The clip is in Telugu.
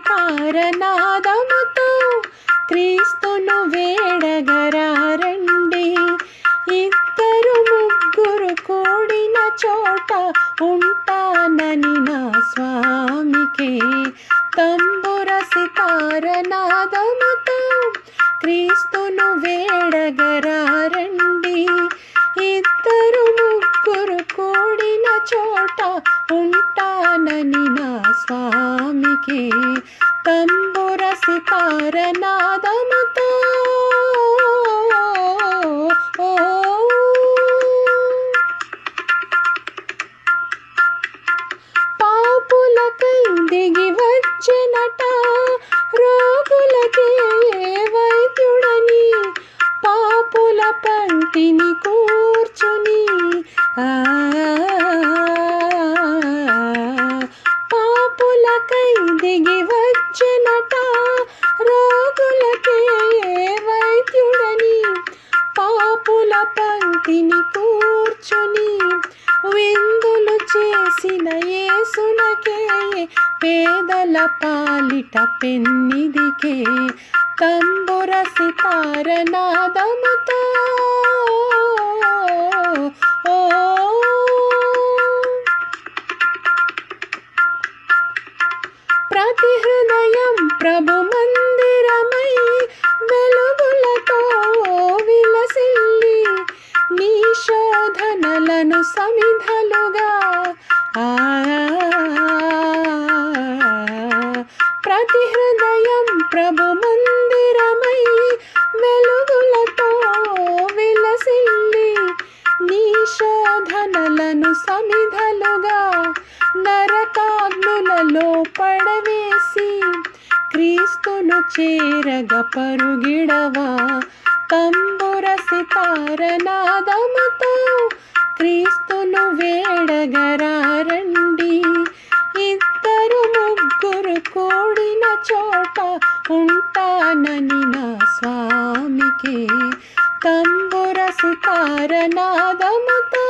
సితారనాదముతో క్రీస్తును వేడగరారండి. ఇద్దరు ముగ్గురు కూడిన చోట ఉంటానని నా స్వామికే తంబుర సితారనాదముతో క్రీస్తును వేడగరారండి. ఇద్దరు ముగ్గురు కూడిన చోట ఉంటానని నా స్వామికే తంబుర సితారనాదముతో పాపులకై దిగి వచ్చెనట రోగులకే వైద్యుడని పాపుల పంక్తిని కూర్చుని పాపులకై దిగి వచ్చెనట రోగులకే వైద్యుడని పాపుల పంక్తిని కూర్చుని విందులు చేసిన యేసునకే పేదల పాలిట పెన్నిదికే తంబుర సితారనాదముతో ప్రతి హృదయం ప్రభు మందిరమై వెలుగులతో విలసిల్లి నీ శోధనలను సమిధలుగా ప్రతి హృదయం ప్రభు మందిరమై వెలుగులతో విలసిల్లి నీ శోధనలను సమిధలుగా నరకాగ్నులలో పడవేసి క్రీస్తును చేరగ పరుగిడవా తంబుర సితారనాదముతో క్రీస్తును వేడగరారండి. ఇద్దరు ముగ్గురు కూడిన చోట ఉంటానని నా స్వామికే తంబుర సితారనాదముతో